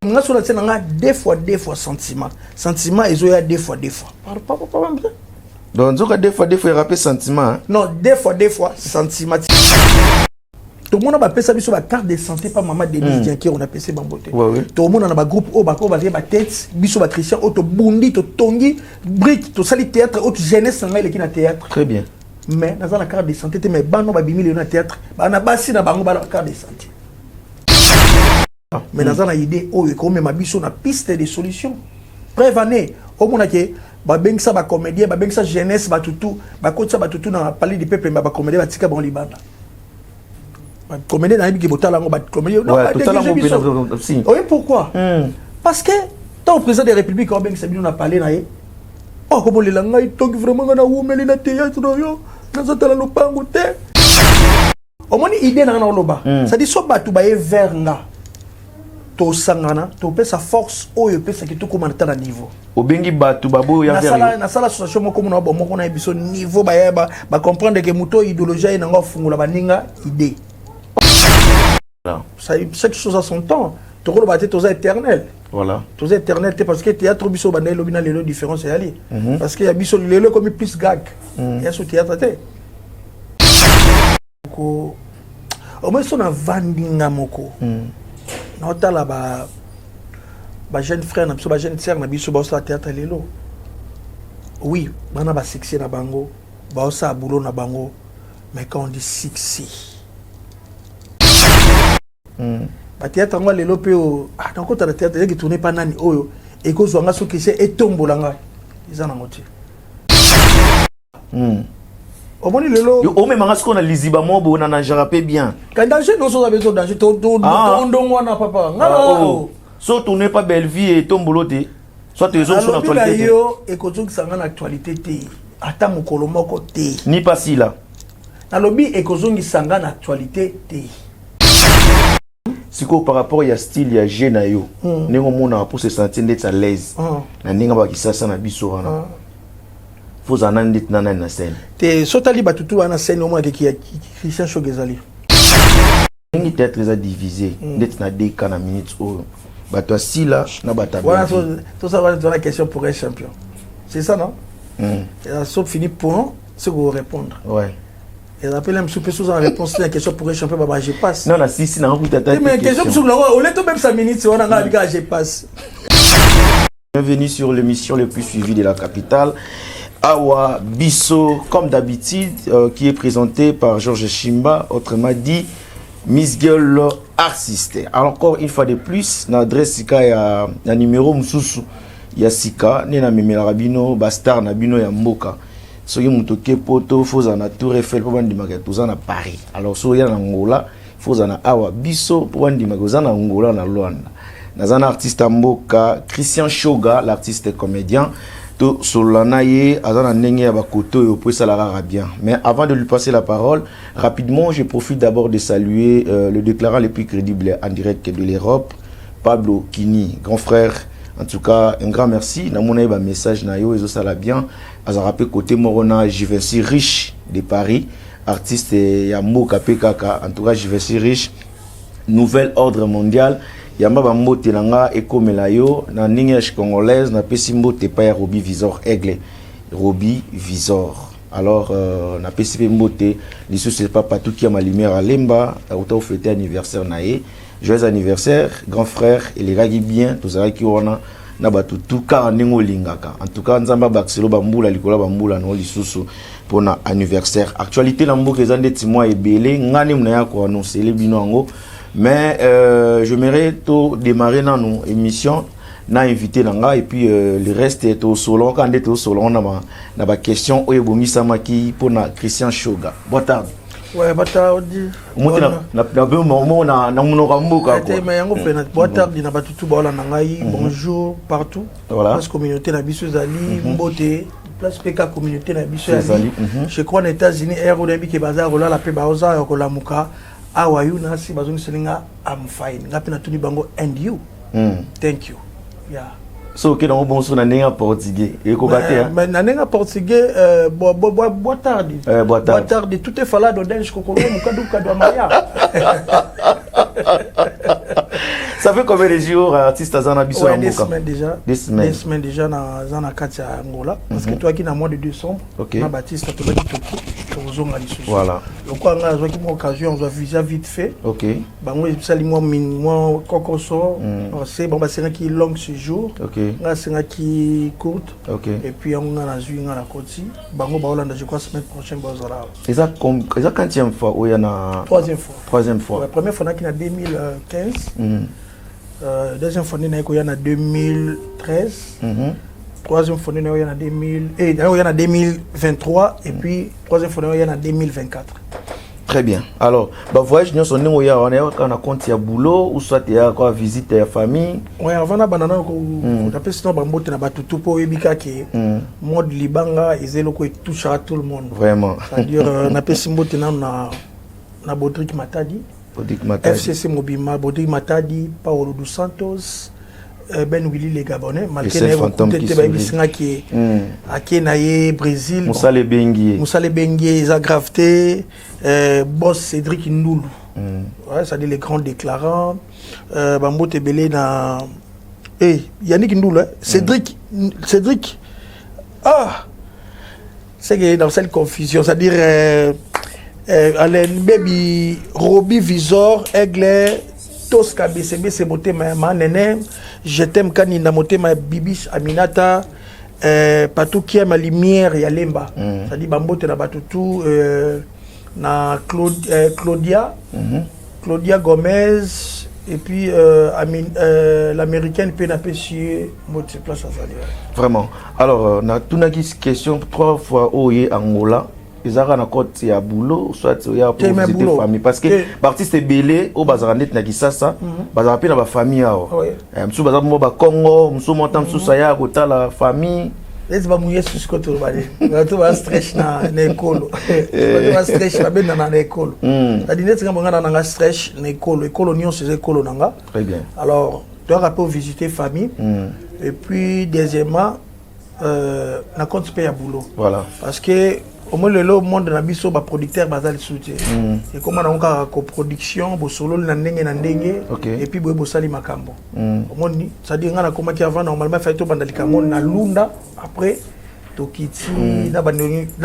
nga sur la scène nga deux fois sentiment ils ont deux fois donc nzoka deux fois il rappelle sentiment non deux fois sentiment tout le monde a appelé ça biso ba carte de santé pas maman Denise Dianki on a appelé ça bamboté tout le monde a ba groupe o ba ko ba tête biso ba Christian auto bundi to tongi brique to sali théâtre auto jeunesse nga ile kina théâtre très bien mais dans la carte de santé mais bano ba bimili na théâtre ba na basi na bango ba la carte de santé mais dans la idée oh et comme ma biso na piste de solution prévenez au monde que ba bengsa ba comédien ba bengsa jeunesse ba tutu ba kotsa ba tutu na parler du peuple ba comédien ba tika bon libanda ba comédien na bi botala ngo ba comédien non ba si oui pourquoi parce que tant président de la République au bengsa bi na parler na ye oh comme le langai donc vraiment na wumeli na théâtre yo na zotala no pango te au moins idée na loba ça dit so ba tu ba e vers nga to sangana to pesa force oyo pesa ki to komanda na niveau obengi batu babo ya vers na sala association moko na bo moko na biso niveau ba comprendre que muto idéologie na ngo fungula baninga idée ça chaque chose à son temps to ko ba te to za éternel voilà to za éternel parce que théâtre biso ba na lobina lelo différence ya li parce que ya biso lelo comme plus gag ya so théâtre te ko au moins son avandinga moko notala ba jeune frère na biso ba jeune sœur na biso ba sa théâtre lelo oui bana ba succès na bango ba sa boulot na bango mais quand on dit succès ba théâtre ngwa lelo pe o donc quand la théâtre qui tourner pas nani oyo et ko zo nga so que c'est etombola nga izana ngoti au moins lelo o même nga ce na liziba mobo na jarape bien quand danger non so besoin danger to ndongwa na papa ngalo so tourner pas belle vie et tomboloté soit tes autres sur l'actualité yo et ko zo sanga na actualité te ata mokolo moko te ni pas si là na lobby et ko zo sanga na actualité te siko par rapport ya style ya jeune yo nengo mona pour se sentir d'être à l'aise na ninga ba kisasa na biso wana faut en andit na scène te sotali batutu wana scène au moins qui Christian Shogezali ngi théâtre za divisé d'être na 2 cas na minutes o bato si là na bata voilà tout ça va la question pour un champion c'est ça non et ça sauf fini pour ce qu'on répondre ouais et rappelle un peu sous en réponse la question pour un champion baba je passe non na si na ku tata mais question sur là on est même 5 minutes on a nga je passe. Bienvenue sur l'émission le plus suivie de la capitale Awa Bisso, comme d'habitude, qui est présenté par Georges Chimba, autrement dit Miss Girl Artiste. Alors encore une fois de plus, l'adresse Sika ya numéro Msusu ya Sika, ne na memela rabino Bastar na bino ya Mboka. So yi mutoke poto foza na Tour Eiffel pour bandi magatoza na Paris. Alors so ya na Angola, foza na Awa Bisso pour bandi magaza na Angola na Luanda. Nazana artiste Mboka, Christian Shoga, l'artiste comédien. To Solanaye, Azana Nenge Abakoto et au point Salara bien. Mais avant de lui passer la parole, rapidement, je profite d'abord de saluer le déclarant le plus crédible en direct de l'Europe, Pablo Kini, grand frère. En tout cas, un grand merci. Namouna ba message na yo ezo sala bien. Azarape côté Morona, Jivency riche de Paris, artiste Yambo Kapekaka. En tout cas, Jivency riche, nouvel ordre mondial. Yamba bambote nanga ekomela yo na ningèche congolaise na pesimbo te pa ya Roby Visor Aigle Roby Visor alors na pesipe mbote liso c'est pas tout qui a ma lumière à Lemba autant fêter anniversaire nae joyeux anniversaire grand frère et les ragi bien tous ça qui wana na batu tout ka ndingo lingaka en tout cas nzamba baxelo bambula likola bambula no lisusu pona anniversaire actualité na mboka ezande timwa ebele ngani mna ya ko annoncer le binango. Mais j'aimerais tout démarrer dans nos émissions, na invité nanga et puis le reste est au salon quand est au salon na ba question oyo bongi samaki pour na Christian Shoga. Boa tarde. Ouais, boa tarde. Moi na moment na monoko mboka quoi. Mais yango pena boa tarde na batutu ba na ngai bonjour partout. Voilà. Parce communauté na biso zali mbote place PK communauté na biso zali. Je crois aux États-Unis air odebi ke bazar rola la pe baoza ko la muka. Awa you na si bazongi selinga I'm fine ngapi na tuni bango and you thank you yeah so que dans bon son na nenga portugais et ko bater mais na nenga portugais boa tarde boa tarde tout est falado denje kokolo mukadu kadwa maya Ça fait combien de jours artiste Azana Bisso ouais, des semaines déjà. Des semaines. Des semaines déjà dans Zana Katia Angola. Parce que toi qui n'as mois de décembre, okay. na Baptiste, tu vas dire que voilà. Donc on a une occasion, on doit visa vite fait. Ok. Bah moi ça moi moi cocoso, c'est bon bah c'est un qui long séjour. Ok. Là c'est un qui courte. Ok. Et puis on a la juin à la côte. Bah moi bah Hollande je crois semaine prochaine bah ça. Et ça quantième fois où il y en a troisième fois. Troisième fois. La première fois on a 2015. Deuxième fois, il y en a 2013. Troisième fois, il y en a 2023. Et puis, troisième fois, il y en a 2024. Très bien. Alors, bah, voyage, nous sommes on a compte à boulot ou soit il y a quoi visite à la famille. Oui, avant la banane, on a fait ça, on a tout pour Ebika qui est mode Libanga et Zéloko touche à tout le monde. Vraiment. C'est-à-dire, on a fait ça, on a Bodrik Matadi. FCC Mobima, Bodrik Matadi, Paolo dos Santos, Ben Willy les Gabonais, malgré les fantômes qui est Brésil, Moussa Le Benguier, Zagrafté, Boss Cédric Ndoulou. Ouais, ça dit les grands déclarants. Bambo Tebele na Yannick Ndoulou, Cédric. Ah, c'est que dans cette confusion, c'est-à-dire Alain Baby, Roby Visor, Aigle, Tosca BCB, c'est beauté ma nene, je t'aime Kanina moté ma Bibis Aminata, Patou qui aime la lumière et Alemba. Ça dit Bambo te na batutu, na Claudia, Claudia Gomez, et puis l'américaine Pénapécier, moté place à ça. Vraiment. Alors, on a tout une question 3 fois au Angola. Ils ont un côté à boulot, soit il y a pour visiter la famille. Parce que l'artiste est belé, au Bazarandet Nagisasa, Bazarapi dans la famille. Msou Bazarapi au Congo, Msou Montam Msou Saya, Kota la famille. Les bamouillés sur ce côté, on va stretch na l'école. On va stretch na ben na l'école. La dîner c'est quand on a na stretch na l'école, l'école nion c'est l'école nanga. Très bien. Alors, tu dois rappeler visiter famille. Et puis deuxièmement, na compte paye à boulot. Voilà. Parce que au moins le monde na biso ba producteur bazali soutien. Et comment on a coproduction, bo solo na ndenge et puis bo sali makambo. Au moins ça dit ngana comment qui avant normalement fait to bandalika mon na lunda après to kiti na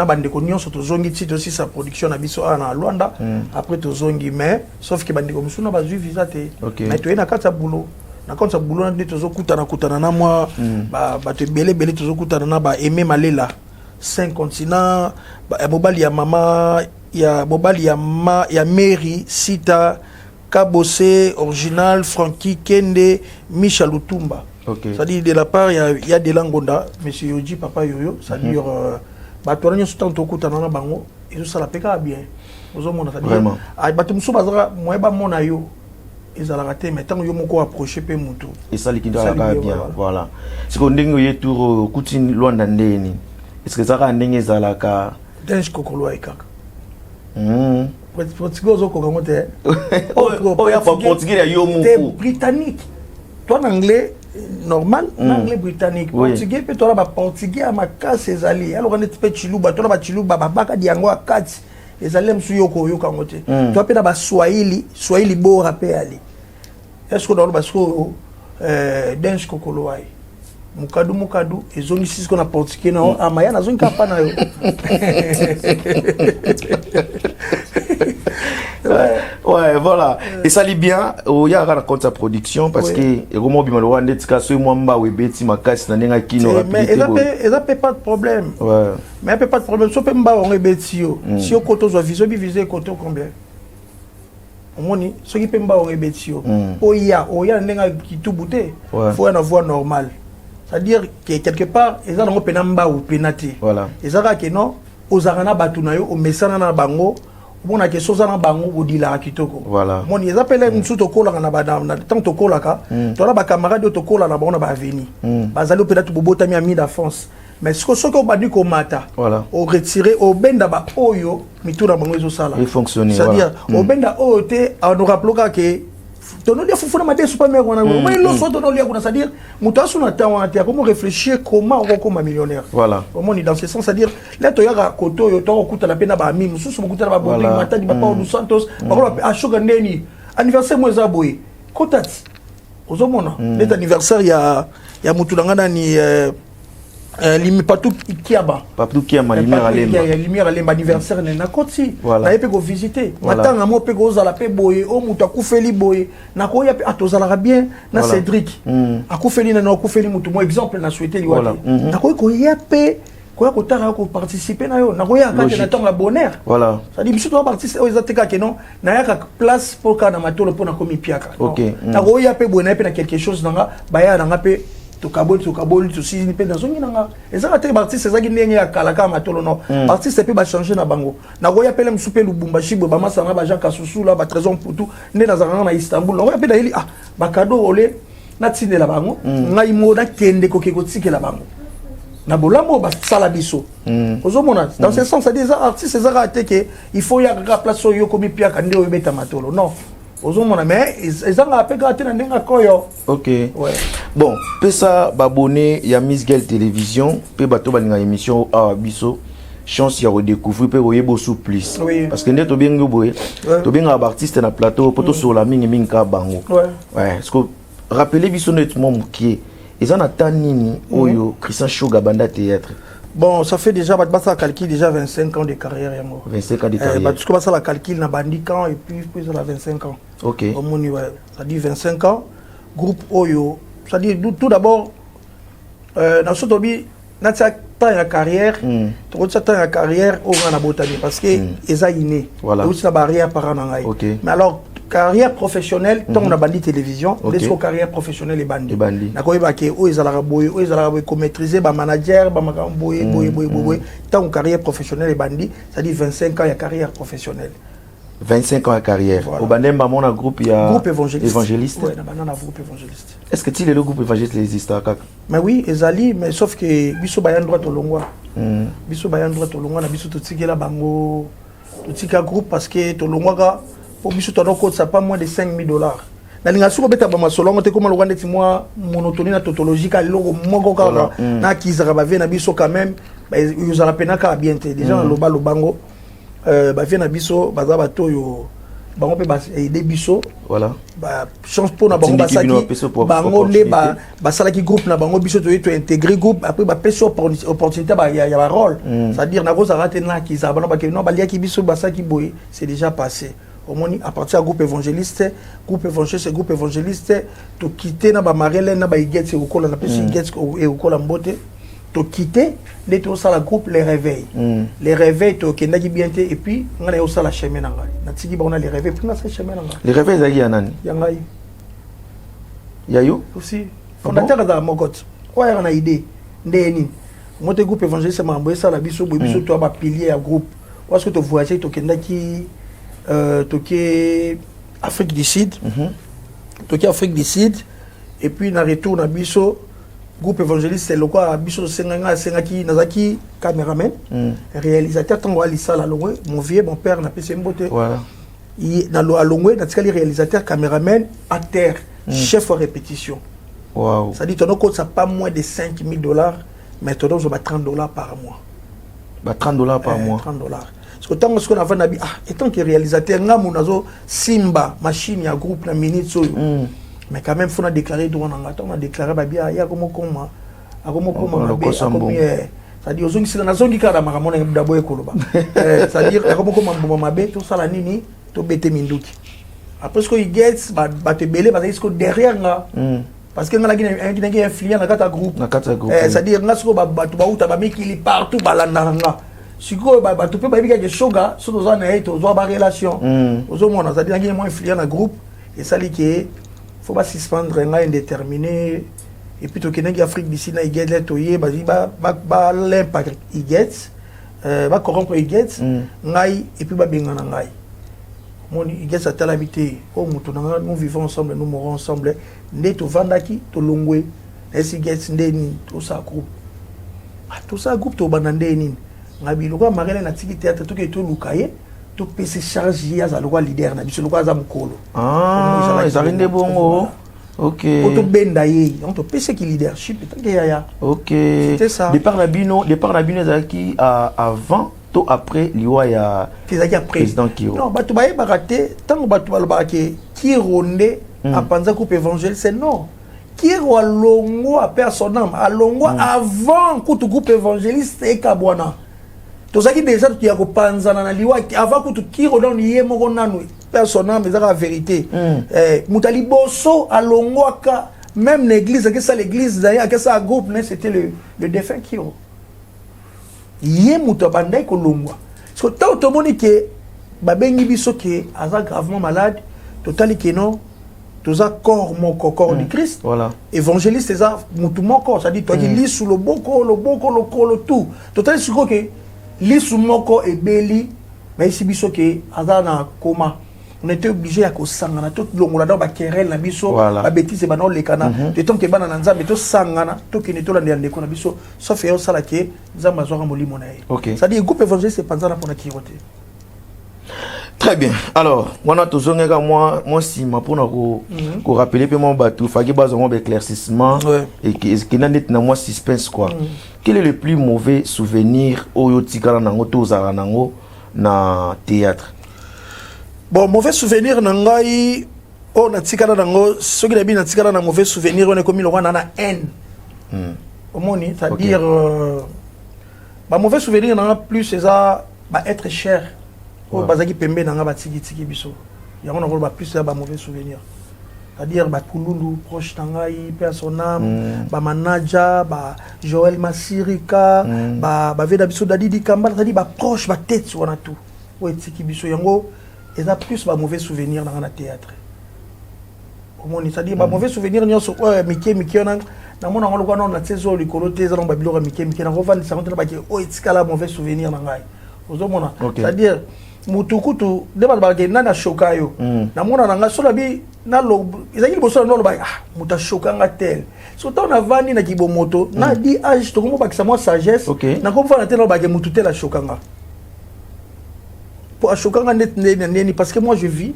bande ko nyonso to zongi ti aussi sa production na biso na Luanda après to zongi mais sauf que bande ko musuna ba visa te mais to ena kata boulot na kata boulot na to kutana na moi ba te belé to kutana na ba aimer malela 5 continents, Bobali ya mama, ya Bobali ya Mary, Sita, Kabose, Original, Frankie, Kende, Michel Lutumba. C'est-à-dire de la part, il y a des Langonda, monsieur Yoji, papa Yoyo, c'est-à-dire, Batoranyo Soutan Tokutana Bango, et tout ça la péka bien. Vraiment. Batumsu Bazara, moi, mon ayo, ils ont raté, mais tant que yo approché, pe mutu. Et ça, l'équipe doit bien, voilà. C'est qu'on dingue, y tour, Koutine, loin d'Andéni. Est-ce que ça a un dingue zalaka? Dench kokolo ikaka. Portugais au Congo. Oh, il y a pas portugais, il y a yomu. Britannique. Toi, en anglais normal, en anglais britannique. Portugais, puis toi, là, portugais à ma casse, les alliés. Alors, on est petit chilouba, toi, là, chilouba, baka diango à 4. Les alliés, m'sou yoko yoko ngote. Toi, puis là, Swahili beau rappé ali. Est-ce que dans le basco, Dench kokolo aïe? Mukadu et zone ici qu'on a portugais non amaya na zone kapana yo. Ouais, voilà. Et ça lit bien, il y a raconte sa production parce que Romo Bimalo Ndetika so mwamba webeti makasi na nenga kino rapidité. Mais elle a pas de problème. Ouais. Mais elle pas de problème, so pe mba on webeti yo. Si o koto zo viso bi viser koto combien? Omoni, so ki pe mba on webeti yo. Oya nenga kitubute. Faut en avoir normal. C'est-à-dire que quelque part, ils ont un penamba ou penati. Voilà. Ils ont que non, aux arana batunayo, au messana na bango, on a que sozana bango ou di la kitoko. Voilà. Mon ils appellent une sous tokola na badam na tant tokola ka. Toi ba camarade de tokola na bango na ba veni. Bazalo peut-être bobota mi ami da France. Mais ce que on badi ko mata. Voilà. Au retirer au benda ba oyo mitura bango ezo sala. Il fonctionne. C'est-à-dire au benda oyote on rappelera que tono dia fufuna mate super on a mais lo so tono lia kuna c'est-à-dire mutasu na tawa tia comment réfléchir comment on va comme millionnaire. Voilà. Comment on est dans ce sens c'est-à-dire là to yaka koto yo to okuta la pena ba ami mususu mukuta ba bondi matadi ba Paulo Santos ba ko a shoga ndeni anniversaire mweza boy kotati ozomona net anniversaire ya mutu nangana ni limi Patou Kiaba lumière alemba lumière alemba anniversaire na koti na yepe ko visiter matanga mo pe ko zala pe boye o mutu akufeli boye na ko ya pe atozala bien na Cédric akufeli na akufeli mutu mo exemple na souhaiter liwaki na ko ya pe ko kotaka ko participer na yo na ko ya ka na tonga bonheur voilà ça dit biso to participer aux ateka que non na ya ka place pour ka na matolo pour na komi piaka na ko ya pe boye na pe na quelque chose nanga baya na pe to kaboli to si ni pe dans zongi nanga ezaka te artiste ezaki ndenge ya kalaka matolo no artiste pe ba changer na bango na ko ya pe le msupe Lubumbashi bo ba masanga ba Jean Kasusu la ba Trésor Mputu nde na zanga na Istanbul na ko ya pe daili ba cadeau ole na tinde la bango ngai mo na kende ko ke ko tike la bango na bolambo ba sala biso ozomona dans ce sens ça des artistes ezaka te que il faut ya ka place yo komi pia ka nde o beta matolo non ozomona mais ezanga pe gratter na ndenga koyo ok ouais bon pesa babonné ya Miss Girl Télévision pe bato balinga émission a biso chance ya redécouvrir pe oyebo souplice parce que ndeto bien ngoboye to bien artiste na plateau poto sur la mingi ka bango ouais est-ce que rappeler biso nettement mukie ezana tanini oyo Christian Shoga banda théâtre. Bon, ça fait déjà, ça calcule déjà 25 ans de carrière. 25 ans de carrière. Parce que ça la calcule na bandi quand et puis ça a 25 ans. Ok. Au moins, ça dit 25 ans. Groupe Oyo, ça dit tout d'abord, dans ce tobi, dans ta carrière, tu as ta carrière au Ghana Botani parce que ils ont inné. Voilà. C'est la barrière par an. Ok. Mais alors, carrière professionnelle, tant on a bandi télévision, les carrière professionnelle et bandi. Na ko yeba ke o ezala boye, o ezala ko maîtriser ba manager, ba makamboye, boye. Tant carrière professionnelle et bandi, ça dit 25 ans ya carrière professionnelle. 25 ans de carrière. Au Bandemba, mon groupe, il y a groupe évangéliste. Oui, groupe évangéliste. Est-ce que tu es le groupe évangéliste existe à Mais oui, Ezali, mais sauf que Bisso Bayan droit au Longwa. Bisso Bayan droit au Longwa, Bisso Totikela Bango, Totika groupe parce que Tolongwa, pour Bisso Tonoko, ça pas moins de $5,000. Na linga suko beta ba masolongo te koma lwande ti moi monotonie na tautologique à logo moko kaka na kizaka ba na biso quand même ba yuzala penaka bien te déjà na loba lobango ba vient na biso baza bato yo bango pe ba aider biso voilà ba chance pour na bango basaki bango le ba sala ki groupe na bango biso to intégrer groupe après ba peso opportunité ba ya ba rôle c'est à dire na ko za rater na ki za bana ba ke non ba lia ki biso basaki boy c'est déjà passé. Au moins à partir du groupe évangéliste to quitter na ba marele na ba igetse ukola na pesi igetse e ukola mbote to quitter les to ça la groupe les réveils to kendaki bien et puis ngana yo ça la chemin na ngai na tiki ba on a les réveils puis na ça chemin na ngai les réveils zaki ya nani ya ngai ya yo aussi fondateur da Mogot quoi na idée ndeni mote groupe évangéliste mambo ça la biso biso to ba pilier ya groupe parce que to voyager to kendaki toqué Afrique du Sud, et puis na retour na biso groupe évangéliste c'est le quoi biso sengaki nazaki caméraman réalisateur tango alisa la longwe mon vieux mon père na pese mbote voilà na lo alongwe na tikali réalisateur caméraman acteur chef de répétition wow ça dit ton compte ça pas moins de $5,000 mais ton on va $30 par mois bah $30 par mois $30 autant ce qu'on a fait nabi étant que réalisateur ngamu nazo simba machine ya groupe na minute so mais quand même faut na déclarer droit na on a déclaré ba bia ya komo koma ça dit ozongi sila nazongi kala makamona ndabo ekoloba ça dire komo koma mboma mabe to sala nini to bete minduki après ce que il gets ba te belé ba ce que derrière nga parce que nga ngi influent na kata groupe ça dire nga so ba tu ba uta ba miki partout balanda nga siko ba tu peux ba bika ke shoga so to zana eto zo ba relation ozomona ça dit ngi mo influent na groupe et ça li que faut pas suspendre nga indéterminé et puis to kenengi Afrique d'ici na igete to ye ba l'impact igete ba corrompre igete ngai et puis ba benga na ngai mon igete ça telle habité au mutu na nous vivons ensemble nous mourons ensemble nde to vandaki to longwe esi igete ndeni tout ça groupe to banande nini ngabi lokwa marele na tiki théâtre to ke to lukaye to pese charge ya za lokwa leader na biso lokwa za mukolo ezarinde bongo ok to benda ye on to pese ki leadership tant que ya ok c'était ça départ na bino zaki avant to après liwa ya président Kiro non batu baye baraté tant batu balobaka ki ronde à panza coupe évangile c'est non Kiro alongo a personnam alongo avant que tu groupe évangéliste et kabwana tozaki déjà tu ya ko panzana na liwa avant que tu Kiro don yé moko nanu personnam mais la vérité mutali bosso alongo aka même l'église que ça l'église d'ailleurs que ça groupe c'était le défunt Kiro yé mutabandai ko longwa parce que tant tout monde que babengi biso ke aza gravement malade totali que non toza corps moko corps du Christ voilà évangéliste ça mutu moko ça dit toi qui lis sous le boko le tout totali siko que lis sous moko et beli mais ici biso ke aza na coma on était obligé à kosangana tout longola dans ba querelle na biso ba bêtise ba non le kana de temps que bana na nzambe to sangana to kini to la ndeko na biso sauf yo sala ke nzamba zo molimo na ye ça dit groupe évangéliste c'est panzana pour na kirote. Très bien. Alors, moi, si ma pour nous rappeler que mon bateau, il faut qu'il y ait un éclaircissement et qu'il y ait un suspense quoi. Quel est le plus mauvais souvenir au na théâtre? Bon, mauvais souvenir nangai o na tikala nango, ce qui est bien na tikala na mauvais souvenir on est comme il aura na haine. Omoni, c'est-à-dire mauvais souvenir nanga plus c'est ça être cher. Oh, bazaki pembe nanga batiki biso. Yango na ba plus ça ba mauvais souvenir. C'est-à-dire ba kululu proche tangai personnam, ba manager, ba Joël Masirika, ba veda biso dadi Kamba, c'est-à-dire ba proche ba tête wana tout. O etiki biso yango eza plus ba mauvais souvenir dans na théâtre. Omoni c'est-à-dire ba mauvais souvenir nyonso mike na mona ngolo kwa na tsezo likolo teza na ba biloko mike na rovandi ça na ba ke o etika la mauvais souvenir na ngai. Ozomona c'est-à-dire mutukutu deba balake nana choka yo na mona nanga sola bi na lo ezaki liboso na lo ba muta choka nga tel so ta na vani na kibomoto na di age to komo bakisa moi sagesse na ko fana telo ba ke mutu tel a choka nga pour choka nga net neni parce que moi je vis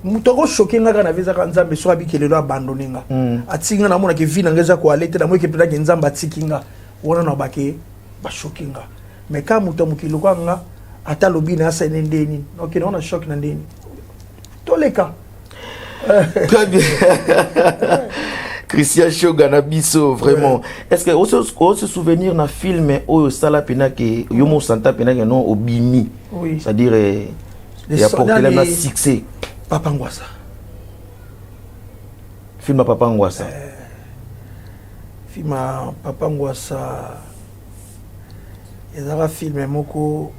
mutu ko choquer nga na visa ka nzambe so abi kelelo abandonner nga atinga na mona ke vie na ngeza ko alete na mo ke pela ke nzamba atikinga wona na ba ke ba chokinga mais ka mutu mukilo kwa nga ata lobi na sa ndeni ok on a choc na ndeni tous les cas. Très bien. Christian Shoga na biso vraiment est-ce que on se souvenir na film au sala pena que yomo santa pena que non obimi c'est-à-dire il a porté le succès Papa Ngwasa film Papa Ngwasa film Papa Ngwasa ezara film moko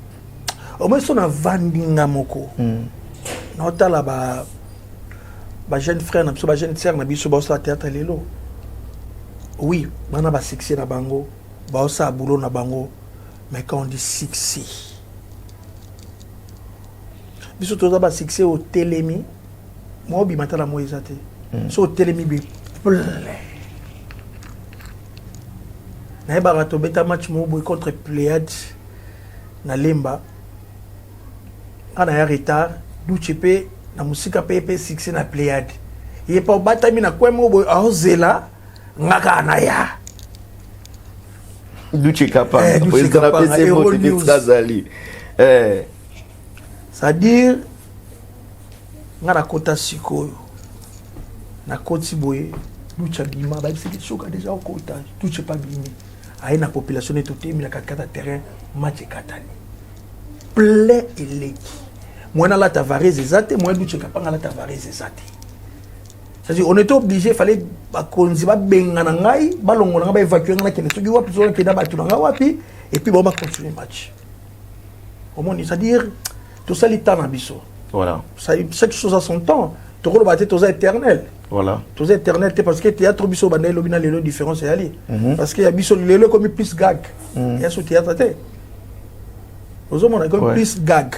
au moins on a vandinga moko na otala ba jeune frère na biso ba jeune sœur na biso ba osa théâtre lelo oui bana ba succès na bango ba osa boulot na bango mais quand on dit succès biso toza ba succès au télémi mo bi matala mo ezate so au télémi bi na ba to beta match mo boy contre Pléiade na Lemba ana ya retard du chepe na musika pepe 6 na Pléiade ye pa batami na kwemo boy azela ngaka na ya du chekapa président na PC moto de Tsazali c'est-à-dire ngara kota sikoyo na koti boy du chabima ba c'est choka déjà au kota du chepa bimi ai na population to temi na kata terrain match katani plein eleki moi na la Tavares ezate moi du cheka panga la Tavares ezate c'est-à-dire on était obligé fallait ba konzi ba benga na ngai ba longo na ba évacuer na kene soki wapi zo kena ba tu na wapi et puis bon ba continuer match au moins c'est-à-dire tout ça l'état na biso voilà ça chaque chose à son temps to ko ba tout ça éternel voilà tout ça éternel parce que théâtre biso ba ndelo bina lelo différence c'est ali parce que ya biso lelo comme plus gag ya so théâtre té ozomona comme plus gag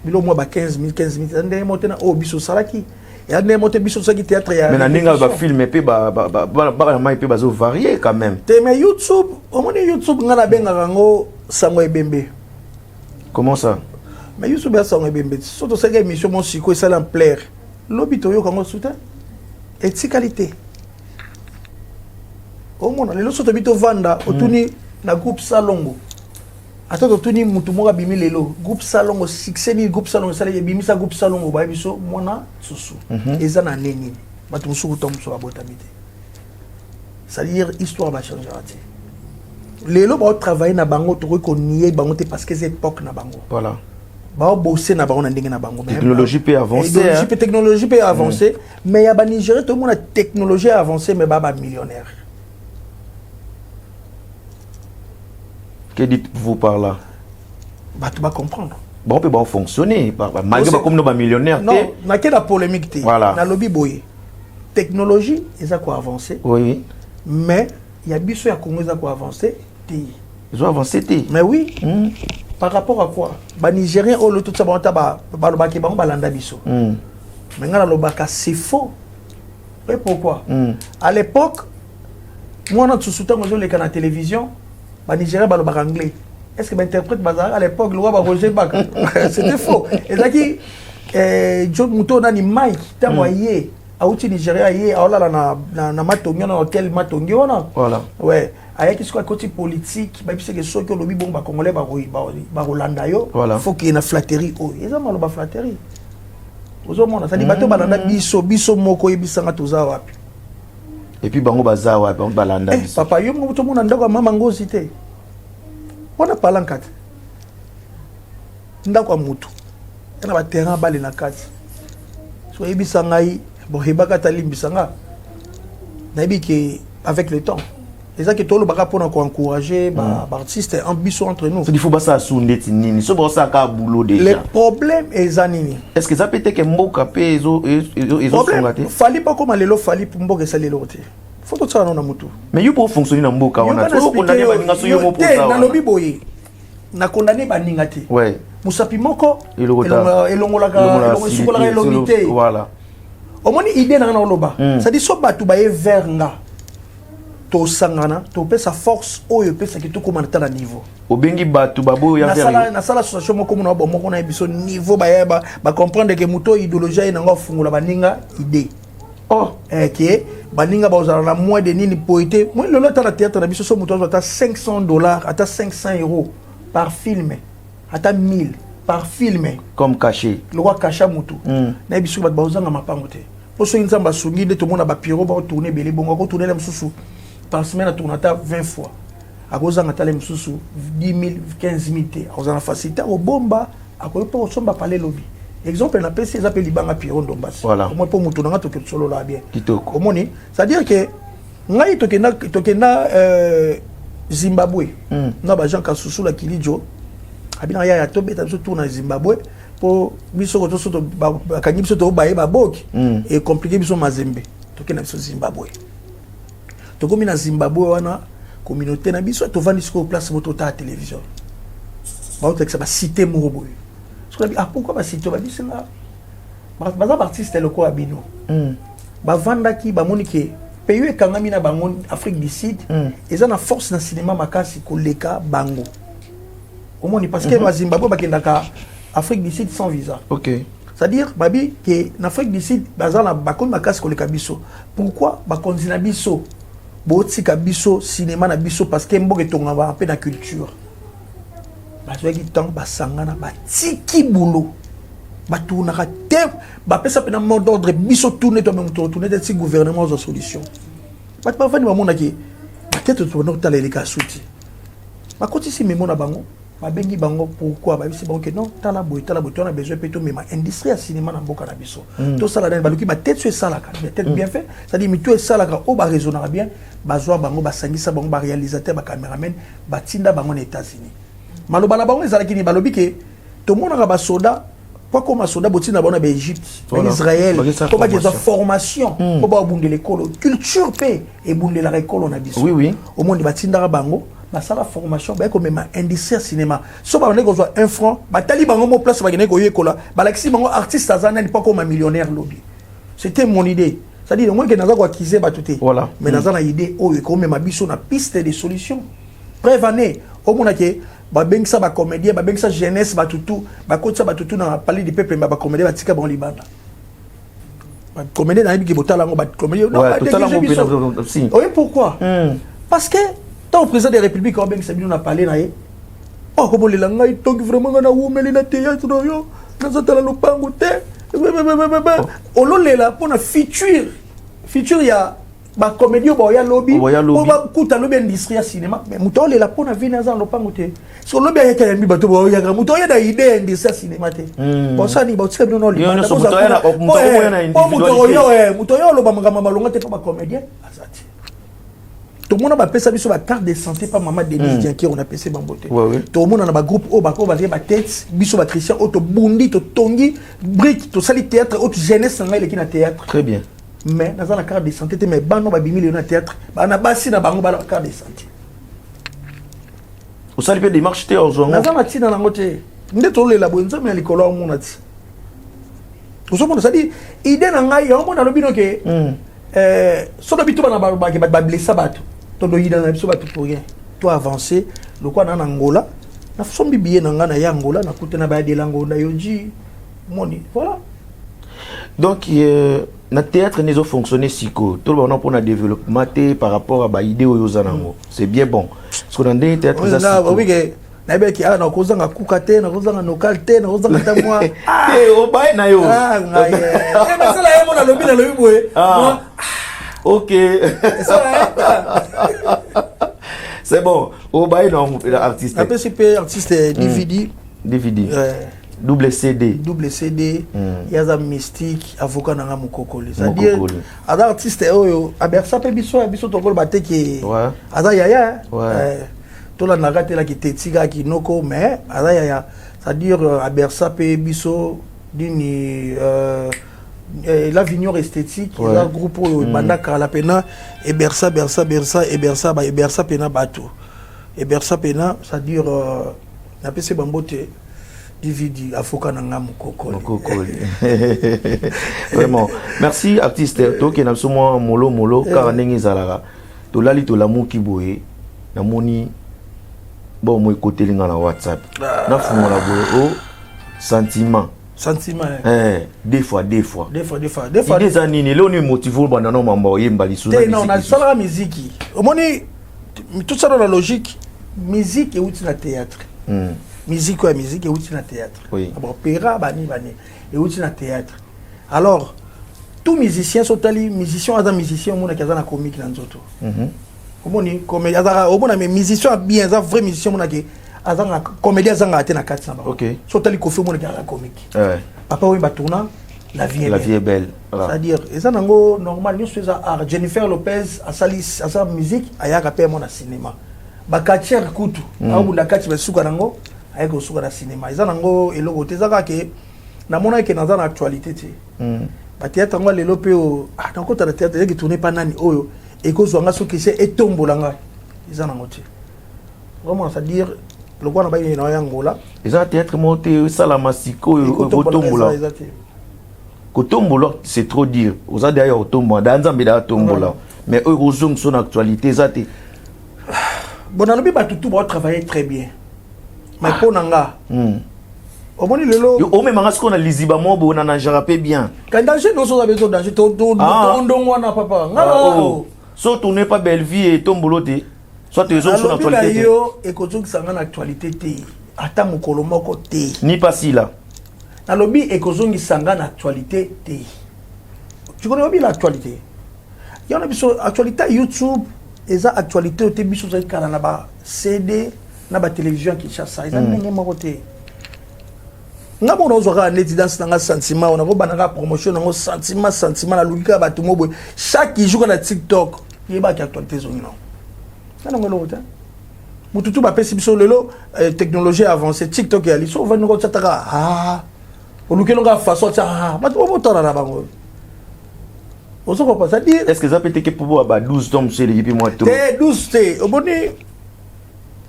bilo moi ba 15 000 ndé motena o biso salaki ya ndé moté biso ça qui théâtre ya mais na ninga ba film et puis ba mai pe bazo varier quand même te mais YouTube au moins YouTube ngala benga ngo sango ebembe comment ça mais YouTube ya sango ebembe surtout ça émission mon siko ça l'ampleur lobito yo kango soutien et de qualité au moins les loso to bito vanda otuni na groupe Salongo attends tuni mutu moka bimi lelo groupe Salongo succès ni groupe Salongo sala bimi sa groupe Salongo ba biso mona susu eza na neni bato mosuku to mosuku abotami te. C'est-à-dire histoire va changer. Lelo ba travailler na bango to ko nier bango te parce que c'est époque na bango. Voilà. Ba bosser na bango na ndenge na bango. Technologie peut avancer. Technologie peut avancer, mais ya ba Nigeria tout le monde a technologie avancée mais ba millionnaire. Que dites-vous par là? Bah tu vas comprendre. Bon, on peut pas fonctionner malgré comme nos millionnaires. Non, na que la polémique te. Voilà. Na lobby boye. Technologie, ils ont quoi avancer. Oui. Mais il y a biso ya Congo ils ont quoi avancer. Ils ont avancé. Mais oui. Par rapport à quoi? Ba Nigérien oh le tout ça ba lobaki bango balanda biso. Mais ngala lobaka c'est faux. Et pourquoi? À l'époque, moi on a sous-soutan moi les canaux télévision, ba Nigérien ba lobaka anglais. Est-ce que l'interprète bazar à l'époque le roi ba Roger Baka? C'était faux. Et là qui John Muto nani Mike tamoyé a outil Nigeria yé a là na matongi na hôtel matongi ona. Voilà. Ouais. Avec ce côté politique, même si c'est que le lobby bon ba congolais ba Rolanda yo, faut qu'il y ait une flatterie. Oh, ils ont mal ba flatterie. Aux hommes, ça dit bateau balanda biso moko yebisanga toza wapi. Et puis bango baza wapi, bango balanda biso. Papa yo mo to mona ndako mama ngozi te. Wana palankati. Ndako mutu. Yana ba terrain bale na kati. So yebisanga yi, bon hebaka talimbisanga. Na yebiki avec le temps. Les gens qui ont pour encourager les artistes ambitieux entre nous. Il faut pas ça sounder nini. Ce bon ça ka boulot déjà. Les problèmes est anini. Est-ce que ça peut être que mboka pe ils ont problème. Fallait pas comme aller fallait pour mboka ça les loter. Faut tout ça na mutu. Mais you pour fonctionner na mboka on a trop condamné ba ninga so yo mo pour ça. Na lobi boye. Na condamné ba ninga te. Ouais. Musapi moko elongolaka sukolaka elobité. Voilà. Au moins idée na loba. Ça dit so batu ba vers nga. To sangana to pe sa force oyo pe sa ki to komanda na niveau obengi batu babo ya vers na sala association moko mona bo moko na biso niveau ba comprendre que muto idéologie na ngo fungula baninga idée que baninga ba uzala na moins de nini poété moi le lota na théâtre na biso so muto ata $500 ata 500 € par film ata 1000 par film comme caché le roi cacha mutu na biso ba uzanga mapango te po so nzamba sungi de to mona ba piro ba tourner belé bongo ko tourner la mususu par semaine à tourner 20 fois. À cause d'un atelier sous 10 000, 15 000 t. À cause d'un facilité au bomba, à cause de son parler lobby. Exemple, on appelle ces appels Libanga Piron Dombas. Voilà. Comment pour moutonanga to solo là bien. Comment ni? C'est-à-dire que ngai tokena Zimbabwe. Na ba Jean Kasusu la Kilijo. Abina ya tobe ta surtout na Zimbabwe pour biso ko to soto ba kanyi biso to ba ba boki et compliqué biso Mazembe. Tokena biso Zimbabwe. Tokomi na Zimbabwe wana communauté na biso to vandi sur place moto ta télévision. Ba autre que ça ba cité moroboy. Ce qu'on a dit pourquoi ba cité ba biso nga ba artiste le ko abino. Ba vanda ki ba monike pays ekangami na bango Afrique du Sud eza na force na cinéma makasi koleka bango. Au moins parce que ba Zimbabwe ba kendaka Afrique du Sud sans visa. OK. C'est-à-dire babi que en Afrique du Sud bazala ba kon makasi koleka biso. Pourquoi ba konzina biso botika biso cinéma na biso parce que mboke tonga ba pe na culture bazwaki temps basangana batiki boulot batournaka te bapesa pe na mot d'ordre biso tourner toi même tourner de si gouvernement aux solution bat pas vani ba mona ki peut-être to no tala eleka souti ba koti si memo na bango ba bengi bango pourquoi ba bisi bango que non tala boy on a besoin peut mais ma industrie à cinéma na mboka na biso to sala dans baluki ba tête sur sala ka tête bien fait ça dit mi to sala ka o ba raisonnera bien bazwa bango basangisa bango ba réalisateur ba cameraman batinda bango na États-Unis maloba na bango ezalaki ni balobi ke to mona ka ba soda quoi comme soda botina bango na Égypte en Israël ko ba des formation ko ba bunde l'école culture paix et bunde la école na biso oui au monde batinda bango basala formation ba ko même industrie cinéma so ba ndeko zo 1 franc batali bango mo place ba gene ko yekola balakisi bango artiste azana ni pas comme un millionnaire lobby c'était mon idée. C'est-à-dire moi que naza ko acquiser batuté voilà mais naza na idée o ko même biso na piste de solution prévaner au mona ke ba bengisa ba comédien ba bengisa jeunesse batutu ba kotsa batutu na parler du peuple ba comédien batika bon libanda ba comédien na bi botala ngo ba comédien non ba totalement si oui pourquoi parce que tant président de la République on bengisa bino na parler na ye oh comme le langai donc vraiment na wumeli na théâtre yo na zatala lopango te ololela pour na futur futur ya ba comédie boya lobby ba kuta lobby industrie ya cinéma mais muto le la pona vina za lopango te so lobby ya ka yambi bato boya ga muto ya da idée industrie ya cinéma te bon ça ni ba tsebe no li ba muto ya na individualité muto yo lo ba ngama malonga te pa comédien azati tout le monde a appelé ça la carte de santé par maman Denis qui on a appelé bamboté tout le monde a un groupe au bako va dire ba tête biso ba Christian auto bundi to tongi brique to sali théâtre auto jeunesse nga ile kina théâtre très bien mais dans la carte de santé mais bano ba bimi le théâtre ba na basi na bango ba la carte de santé au sali pe démarche té ozo na za mati na ngote nde to le la bonza mais likolo mo na ti ozo mo ça dit idée na ngai yo mo na lobino ke so do bitu ba na ba blessa bato todo yida na biso bato pour rien to avancer le quoi na Angola na sombi biye na ngana ya Angola na kutena ba de l'Angola yoji moni voilà donc na théâtre nezo fonctionner siko tout le monde pour na développement par rapport à ba idée oyo zanango c'est bien bon parce qu'on a des théâtres ça na oui que na be ki ana ko zanga kukate na ko zanga nokalte na ko zanga ta moi o ba na yo mais ça là mon na lobi boye ok c'est bon au bail non l'artiste APCP artiste DVD double CD yaza mystique avocat nanga mukokoli c'est-à-dire ada artiste oyo abersa pe biso tokolo bateke ada yaya to la nagate la ki tetika ki noko mais ada yaya c'est-à-dire abersa pe biso dini l'Avignon esthétique le groupe bandaka la pena et bersa pena bateau et bersa pena c'est-à-dire na pese bambote DVD afoka nanga mukokoli vraiment merci artiste to ke na somo molo car ndenge zalaka to lali to lamu ki boye na moni bon mo côté linga na WhatsApp na fumo la boye sentiment des fois des années là on est motivé bana no mamba yemba lisuna non na sala musique omoni tout ça dans la logique musique et outil na théâtre musique et outil na théâtre opéra bani et outil na théâtre alors tout musicien sotali musicien ada musicien mona kaza na comique na nzoto omoni comme azara omona mais musicien bien za vrai musicien mona ke azanga comédie azanga ate na kati na ba sotali kofi mona ka comique papa oui batuna la vie est belle c'est-à-dire ça nango normal nous faisons art Jennifer Lopez a sa musique ayaka pe mon cinéma bakatier kutu au ndakati besuka nango ayako suka na cinéma ça nango eloko te zaka ke na mona ke na za na actualité te ba théâtre ngo lelo pe o nango ta théâtre yaki tourner pa nani oyo et ko zo nga soki c'est etombolanga ça nango te vraiment c'est-à-dire le quoi na ba yina ya Angola ça théâtre monté sala masiko kotombola c'est trop dire aux a d'ailleurs otombola danzambe da tombola mais eux rozong son actualité ça te bon na lobi ba tout ba travailler très bien mais pour nanga au moni lelo o même nga ce na liziba mo bo na jarapé bien quand danger non so besoin danger to ndongo na papa nga so tourner pas belle vie et tombolo te soit tu son actualité yo et ko zong sanga na actualité te ata mokolo moko te ni pas si là na lobby et ko zong sanga na actualité te tu connais bien l'actualité il y a une actualité YouTube et ça actualité te biso za kana na ba CD na ba télévision qui chasse ça ils ont ngé moko te nga bona ozwaka neti dans nanga sentiment on a ko banaka promotion nango sentiment na lugika ba tumo boy chaque jour na TikTok yeba ki actualité zo non na ngolo ta mututu ba pesi biso lelo technologie avancée TikTok ya liso va ngo tsataka olukelo nga façon ta ba to botara na bango ozoko pas dire est-ce que ça peut être pour ba 12 tomes chez les moi trop 12 te oboni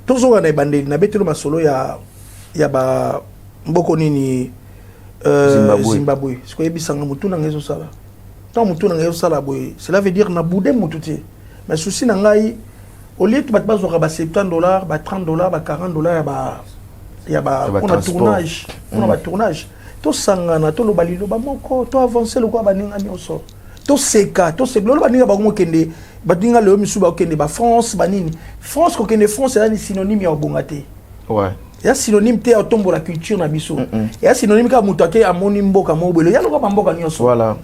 tozo na bande na betelo masolo ya ba mboko nini Zimbabwe ce que bisanga mutu na ngezo sala tant mutu na ngezo sala boy cela veut dire na boudé mututi mais souci na ngai au lieu de battre ba $70 ba $30 ba $40 ya ba on a tournage on a tournage to sangana to lo balilo ba moko to avancer le quoi ba ninga nyoso to seka to se lo ba ninga ba mo kende ba ninga le misu ba kende ba France ba nini France ko kende France c'est synonyme ya obongate ouais il y a synonyme te autombo la culture na biso il y a synonyme ka mutake amoni mboka mobelo ya lo ba mboka nyoso voilà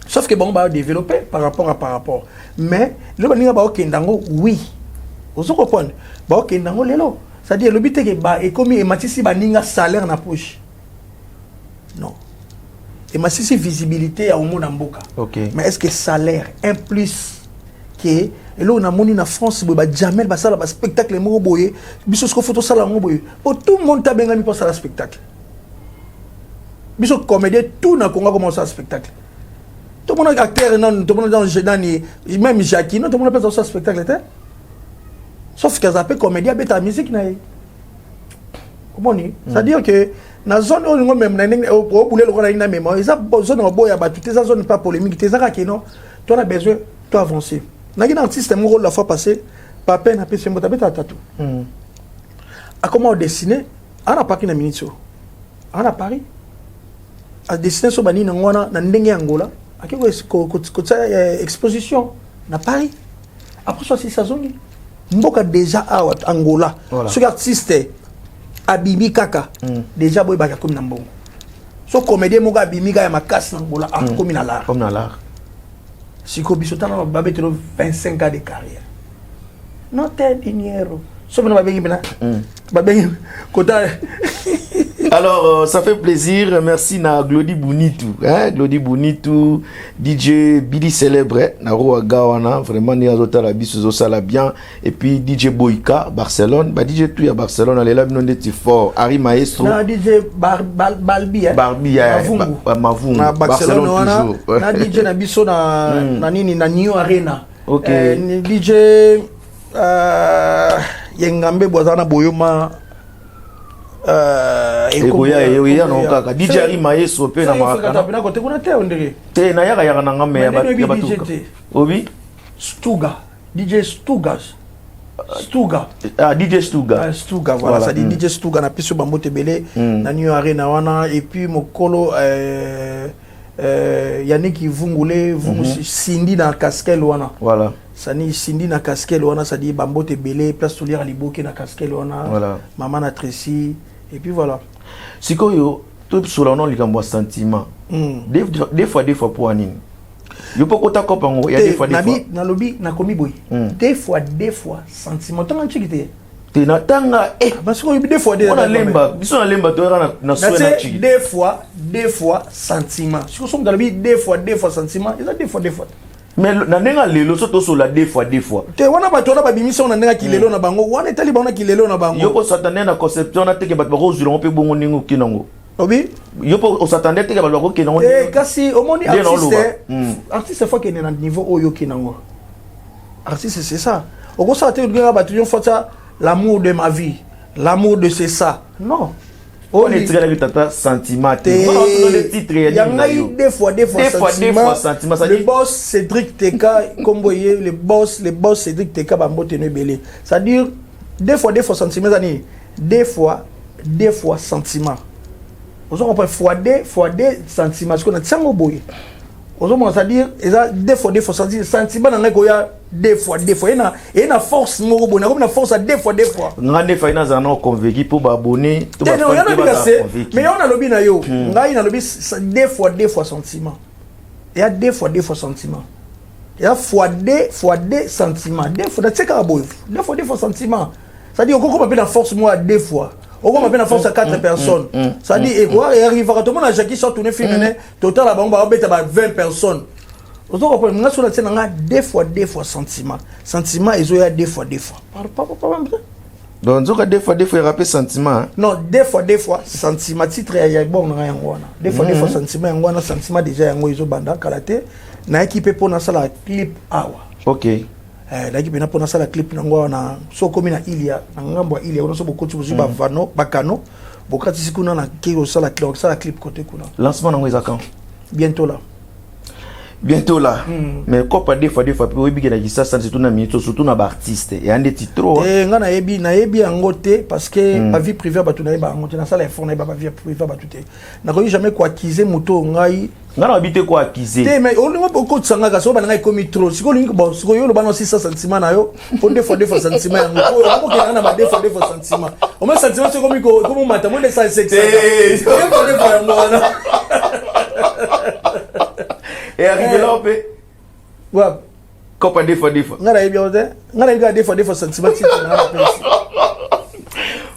Sauf que bon, va développer par rapport. Mais, le baninga ba okendango, oui. Vous comprenez? Ba okendango lelo. C'est-à-dire, le but est que, et comme il matisse baninga salaire na poche. Non. Et matisse visibilité à Omo Namboka. Ok. Mais est-ce que salaire, un plus, que, et là, on a moni na France, bah, jamais, bah, ça, bah, spectacle, mo boye, biso, ce photo, ça, la mo boye. Pour tout le monde, t'as bien mis pour ça, le spectacle. Biso, comédien, tout n'a qu'on a commencé à spectacle. Tout le monde est acteur, non, tout le monde est dans même Jackie, non, tout le monde est dans ce spectacle. Sauf que ça peut comédien, mais ta musique, c'est-à-dire que dans la zone où on même au boulot on a une mémoire, ça zone où boy abattu, ça zone pas polémique, t'es ça qui non, tu as besoin de avancer. N'a un artiste mon rôle la fois passée, pas peine à passer mon taper ta tatou. À comment dessiner, on a pas qu'une minute sur, on a Paris, à dessiner sur bani n'angwana n'andenge Angola. Exposition na Paris après ça c'est saison mboka déjà à Angola ce artiste abimi kaka déjà boy baka comme na mbongo so comédien moga abimi ga ya makasi na Angola comme na l'art siko bisota na babetelo 25 ans de carrière non te dinero so bana babengi bana babengi kota. Alors, ça fait plaisir. Merci na Glody Bunitu. Glody Bunitu, DJ Billy Célèbre, Naro Gawana, vraiment, ni azota la biso sala bien. Et puis DJ Boyka, Barcelone. Bah, DJ tout à Barcelone, elle est là, non, d'être fort. Harry Maestro. Na DJ Balbi, Barbie, Mavungu. Na Barcelone, toujours. Na DJ na biso na nini, na New Arena. Ok. DJ Yengambe Bozana Boyoma. Ekoya non kaka DJ Ari Maestro pe na makana na kote kuna te ondere te na yaka na ngame ya batu obi Stuga DJ Stuga DJ Stuga voilà ça dit DJ Stuga na piso bambote belé na New Arena wana et puis mokolo Yannick Vungule Cindy na casquette wana voilà ça ni Cindy na casquette wana ça dit bambote belé place to lire liboke na casquette wana voilà maman na Tracy. Et puis voilà. Si yo tout sur le nom likambo sentiment. Des fois pour anine. Yo poko ta kopango ya des fois. Na lobby na komi boy. Des fois sentiment. Tanga chikite. Te na tanga parce que des fois on a lemba. Biso na lemba to na soin na chiki. Des fois sentiment. Si on dans lobby des fois sentiment, il a des fois. Mais na nenga lelo soto so la deux fois te wana bato na babimisa na nenga kilelo na bango wana etali bana kilelo na bango yo ko s'attendait na conception na teke bato ba ko zulu pe bongo ningo kinango obi yo ko s'attendait teke bato ba ko kinango kasi omoni artiste fois que na niveau oyo kinango artiste c'est ça oko sa te ngaka bato yo fota l'amour de ma vie l'amour de c'est ça non on est très avec tata sentiment on le titre des fois sentiment le boss Cédric Teka comme vous voyez le boss Cédric Teka bambote ne belé c'est à dire des fois sentiment des fois sentiment vous comprenez fois des sentiments parce qu'on a tsango boy vous c'est à dire des fois sentiment na ngeko ya des fois et na force moko bona comme na force à des fois ngande fa ina zana convaincu pour abonner tout ba mais on a lobby na yo ngai na lobby des fois sentiment il y a des fois sentiment il y a fois des sentiments des fois tseka boy des fois sentiment ça dit on comprend pas la force moi des fois on va mettre la force à 4 personnes ça dit et quoi et arrive à tout le monde a Jackie sort tourner film total la bombe va mettre 20 personnes. Vous comprenez, nous avons des fois sentiment ils ont des fois donc des fois il rappelle sentiment non des fois sentiment titre ya bon na ngwana des fois sentiment ngwana sentiment déjà yango izo banda kalaté na équipe pour na sala clip awa ok la équipe na pour na sala clip na ngwana so komi na ilia na ngambo ilia on so beaucoup tu ba vano bakano bokati sikuna na kiro sala clip côté kuna lancement na ngweza quand bientôt là mais quoi pas des fois pour biga na gisa ça surtout na minute surtout na ba artiste et ande titro nga na yebi angote parce que ma vie privée ba tuna ba angote na sala fond na ba vie privée ba tuté na ko jamais quoi accuser moto ngai nga na habiter quoi accuser mais on ne beaucoup de sanga ka so ba ngai comme trop siko lingi bon siko yo lo ba no 600 sentiments na yo pour des fois sentiments yango ko ke na ba des fois sentiments au moins sentiments c'est comme mata mo de ça c'est des fois Et arrivé là, on peut. Ouais. Comme des fois. Des fois, sentiment.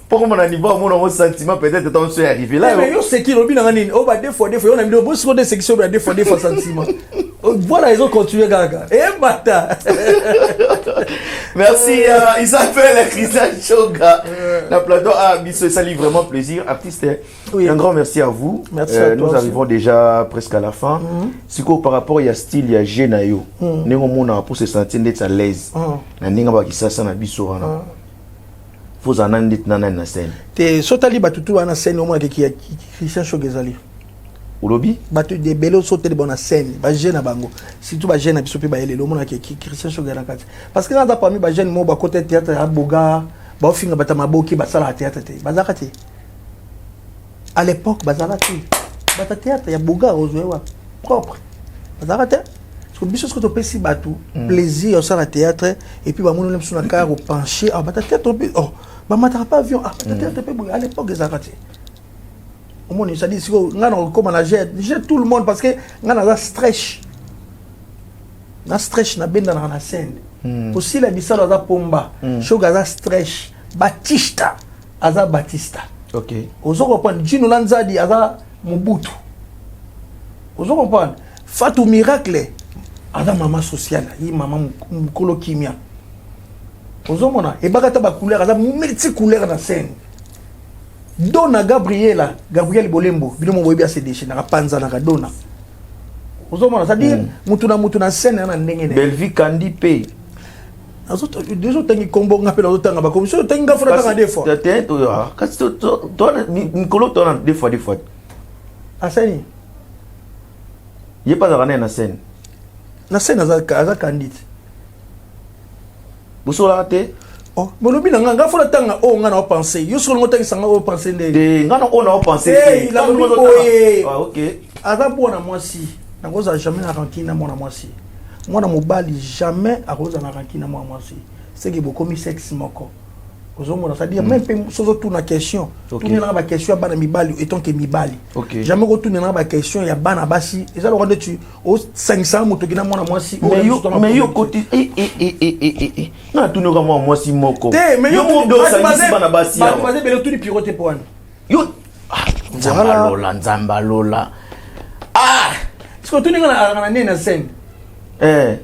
Pour mon niveau, mon sentiment, peut-être, on s'est arrivé là. Mais c'est qui, Robin, des fois, on a mis des sections, des fois, sentiment. Voilà, ils ont continué, Gaga. Et bata. Merci, il s'appelle Christian Choga. La plateau a mis ça lui vraiment plaisir. Artiste, un grand merci à vous. Merci à toi. Nous arrivons déjà presque à la fin. Si par rapport à style, il y a Genayo. Nous pour se sentir d'être à l'aise. Faut en aller dans la scène. Te sotali batutu na scène au moins qui Christian Chogezali. Olobi Batu de belo sotali bona scène, ba jeune bango. Surtout ba jeune biso pe ba elelo mona qui Christian Chogezali kati. Parce que dans parmi ba jeune mo ba côté théâtre à Boga, ba finga bata maboki ba sala théâtre te. Bazakati. À l'époque bazakati. Bata théâtre ya Boga ozoewa propre. Bazakati. Parce que biso ce que pesi batu plaisir au sala théâtre et puis ba mono lem suna car au pencher ah bata théâtre oh ba mata pas avion ah bata théâtre pe à l'époque bazakati. Au moins ça dit si on a comme j'ai tout le monde parce que on a stress na benda na scène aussi la bisala za pomba shoga za stress Batista aza Batista OK ozo comprendre Gino Lanzadi aza Mobutu ozo comprendre Fatou Miracle aza maman sociale yi maman mukolo kimia ozo mona e bakata ba couleur aza multi couleur na scène Dona Gabriel Bolembo binomo boyebi a se déchaîner na panza na Dona ozomona ça dire mutu na scène na ndenge ne Belvi Kandi P azoto déjà tangi kombo ngapela ozotanga ba commission tangi ngafura tanga des fois tete kasi to Nicolas to des fois asani il pas dans na scène aza candide busola te oh molobi na nga fula tanga o nga na penser yo solo ngota kisanga o penser de nga na o na penser eh la boye ah OK aza bona moi si na goza jamais na rankina moi si moi na mobali jamais a goza na rankina moi si c'est que beaucoup mi sexe moko ozomona ça dire même sozo tout na question tout na ba question bana mibali etant que mibali jamais retourner na ba question ya bana basi eza le tu au 500 moto kina moi si mais yo côté na tout no moi si moko mais yo mo do sa bana basi ba fazer belo tout pirote pour an yo nzamba lola ah est-ce que tu n'es pas na scène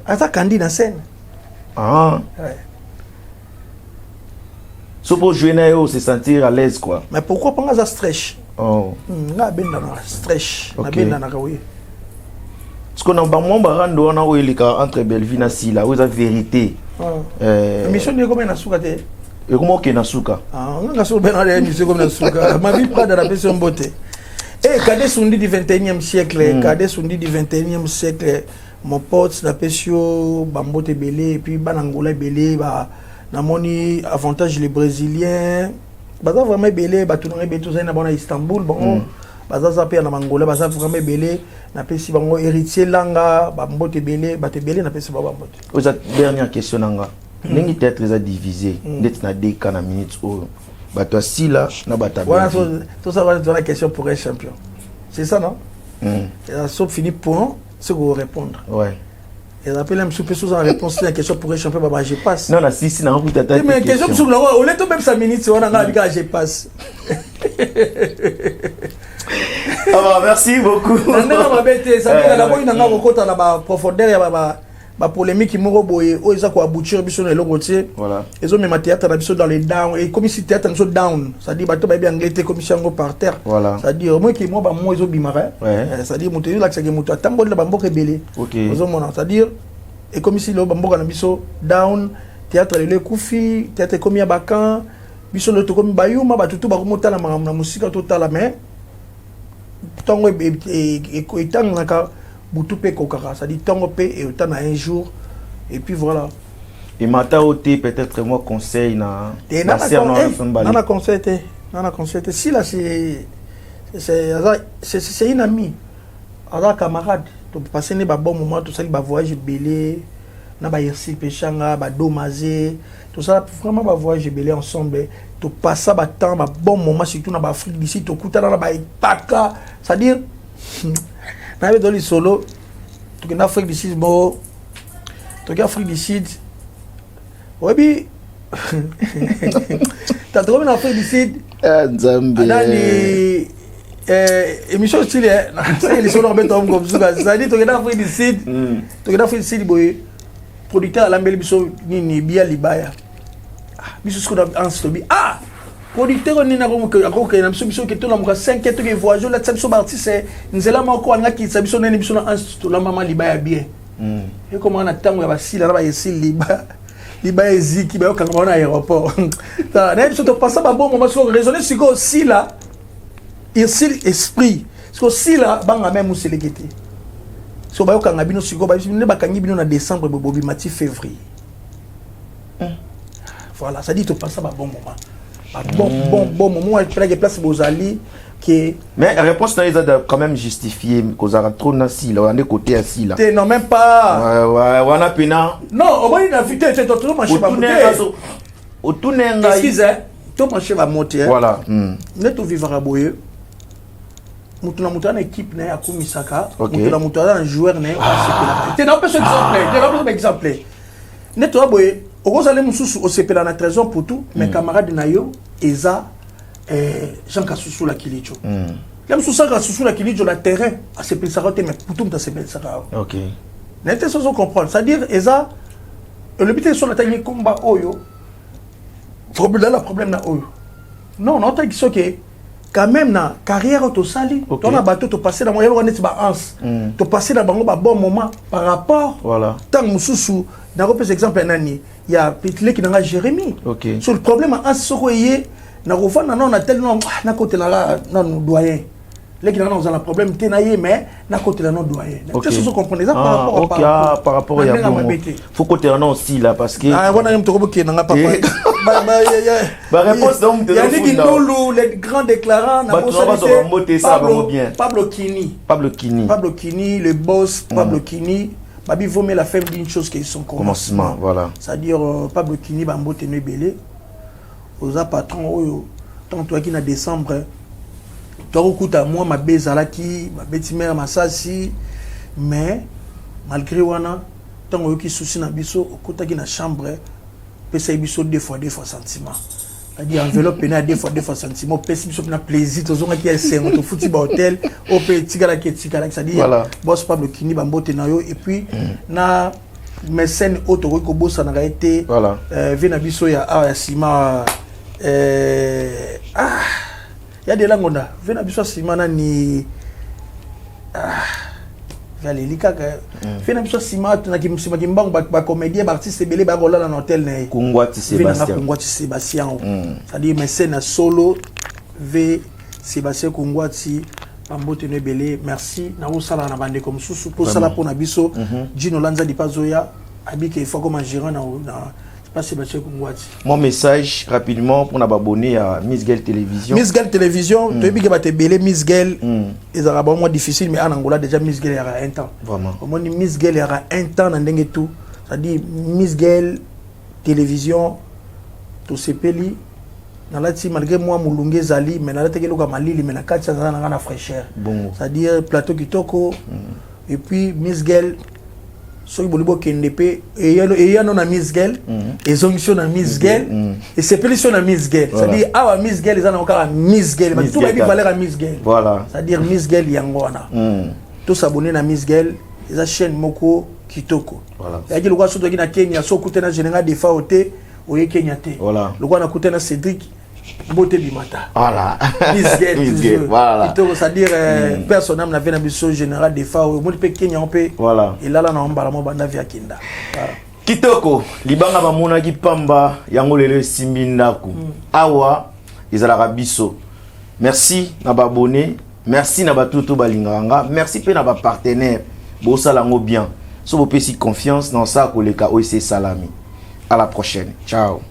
asa kandi na scène ah ouais. So pour jouer nayo se sentir à l'aise quoi. Mais pourquoi pas ça stress? Oh. Na benda na stress. Na benda na kawe. Parce qu'on a ba mon barando on a oelika entre Belvi na Sila, où la vérité. Mission de combien na suka te? Et comment que na suka? Ah, on a so ben na mission comme na suka. Ma vie pas de la personne beauté. Eh, Kadé Sundi du 21e siècle, Kadé Sundi du 21e siècle. Mon pote na pesio bambote belé et puis banangola belé ba namoni avantage les brésiliens baza vraiment belé batunanga beto za na bona Istanbul bon baza za pe na mangola baza vraiment belé na pesi bango héritier langa bambote belé bate belé na pesi ba bambote aux dernière question nanga ningi peut-être les a divisé d'être na 2 cas na minutes au bato Sila na bata voilà tout ça va la question pour un champion c'est ça non sauf fini pour ce qu'on répondre ouais. Et rappelle un petit peu sous en réponse à la question pour un champion, bah je passe. Non, si, non, vous t'attendez. Mais question sur le on est tout même 5 minutes, on a dit je passe. Ah merci beaucoup. On a bête, ça veut dire la bonne nanga kokota na ba profondeur ya ba polémique moko boye o eza ko aboutir biso na lokotier. Voilà. Ezo même théâtre na biso dans les down et comme si théâtre na so down, ça dit bato ba bien anglais comme si ngo par terre. Voilà. Ça dit moi qui moi ba moi ezo bimara. Ça dit moto la que moto tambo la bamboka belé. OK. Ezo mona, ça dire et comme si le bamboka na biso down théâtre le kufi théâtre comme ya bakan biso le to comme bayuma ba tutu ba komota na na musika totala mais tongo et tang naka butu pe kokaka ça dit tongo pe et autant un jour et puis voilà et mata oté peut-être moi conseil na na conseil si là c'est une amie un camarade to passer ne ba bon moment tout ça ba voyage belé na ba yersi pechanga ba domazé tout ça vraiment ba voyage belé ensemble to passer ba temps ba bon moment surtout na ba Afrique d'ici to kuta na ba ipaka c'est à dire na be doli solo tu es en Afrique du Sud, bon, tu es en Afrique du Sud, oui, puis, tu as trouvé en Afrique du Sud, émission style, c'est les solos comme ça, c'est-à-dire, tu es en Afrique du Sud, tu es en Afrique du Sud, producteur à l'ambel, ni bien libaya. Biso ce qu'on a en stobi. Ah! Producteur on na ko na biso ke to la mo 5 ke to ke voyage la tsabiso artiste nzela moko anga ki tsabiso nene biso na institut la mama libaya bien. Et comment on attend ya basila na ba yesi liba eziki ba okanga na aéroport. Ta na biso to passer ba bon moment sur raisonner siko aussi là. Il esprit. Siko si là banga même muselekete. So ba okanga bino siko ba bino ba kangi bino na décembre bobi mati février. Voilà, ça dit tu passes à un bon moment. Bon moment, il fallait que place Bozali qui. Mais la réponse là, ils ont quand même justifié qu'on a trop assis là, on est côté assis là. Non, même pas. Ouais, on a pena. Non, au moins il a fité, c'est tout le marché va monter. Au tourner, excusez, tout marché va monter. Voilà. Ne tout vivre à boyer. Mutuna mutana équipe na ya kumisaka. Mutuna mutana joueur na. Tu n'as pas ce exemple. Ne tout boyer. Au Rosalé Moussou, au CP la trésor pour tout, mes camarades Nayo, Eza, Jean Kassoussou la Kilicho. Là, Moussou Kassoussou la Kilicho, la terrain, à CP Sarote, mais pour tout, c'est CP Sarao. Ok. N'était sans comprendre. C'est-à-dire, Eza, le but est sur la taille combat Oyo, problème na Oyo. Non, non, t'as dit que quand même, na carrière au sali, ton bateau, tu passé dans mon yellow, tu vas tu passé dans un bon moment par rapport. Voilà. Tant Moussou, dans un exemple, il y a Pétlé qui n'a Jérémy. Okay. Sur le problème, en ce qui on a tel nom, na côté là, non, doyen. Les qui ont un problème, mais na côté là, non, doyen. Qu'est-ce que vous comprenez ça par rapport à il faut côté là, non, aussi là, parce que. Ah, on a un truc qui n'a pas. Réponse donc, il y a les grands déclarants, Pablo Kini, le boss, Pablo Kini. Babi vaut mieux la femme d'une chose qui est son commencement. Voilà. C'est-à-dire, Pablo Kini, Bambo Tenu Belé, aux patrons, tant toi qui en décembre, toi, écoute à moi, ma bézalaki, ma bétimère, ma sassi, mais malgré wana, tant qui souci na biso, au côté qui na chambre, peut ça biso deux fois sentiment. C'est-à-dire enveloppe na deux fois sentiment, peut biso na plaisir, tous on qui est sain, au foot hôtel, au petit gars qui c'est-à-dire boss Pablo Kini Bambo Tenayo et puis na mécène auto ko bossa na été vena biso ya sima il y a des langonda vena biso sima na ni vale likaka vena biso sima na kimsima kimbango ba comédien ba artiste belé ba rola na hôtel na Kungwati Sébastien c'est-à-dire mécène solo v Sébastien Kungwati Bambo Tenu Belé, merci. Na osala na bande comme sous pour sala pour na biso. Gino Lanza di Pazoya, habite il faut comme gérant na pas Sébastien Kungwati. Mon message rapidement pour abonner à Miss Girl Télévision. Miss Girl Télévision, tu dis que ba te belé Miss Girl. Ils aura moins difficile mais en Angola déjà Miss Girl aura un temps. Vraiment. Au moins Miss Girl aura un temps dans ndenge tout. Ça dit Miss Girl Télévision to sepeli. Malgré moi, Moulungue Zali, mais nalati ke loka malili, mais na kati na na fraîcheur. Bon. C'est-à-dire plateau kitoko et puis Miss Girl soki bolibo kendepe et ya non na Miss Girl et zonction na Miss Girl et c'est pelation na Miss Girl. C'est-à-dire ah Miss Girl ils en encore Miss Girl, mais tout va bien valeur à Miss Girl. Voilà. C'est-à-dire Miss Girl yangona. Tous s'abonner na Miss Girl, ils a chaîne moko kitoko. Voilà. Ya ki lokwa soto ki na Kenya so kutena général de faoté oye Kenya te. Voilà. Lokwa na kutena Cédric Boté Bimata. Voilà. Miss Girl. Voilà. C'est-à-dire, personnel, on avait un mission général des FAO. Moi, je peux Kenya, on peut. Voilà. Et là, on a un baramo banda via Kinda. Kitoko, libanga bamona ki pamba, yango lelo simbindaku. Awa, izalaka biso. Merci na babone, merci na batuto balinganga, merci pe na ba partenaire. Bo salango bien. So bo pesi confiance dans ça koleka OIC Salami. À la prochaine. Ciao.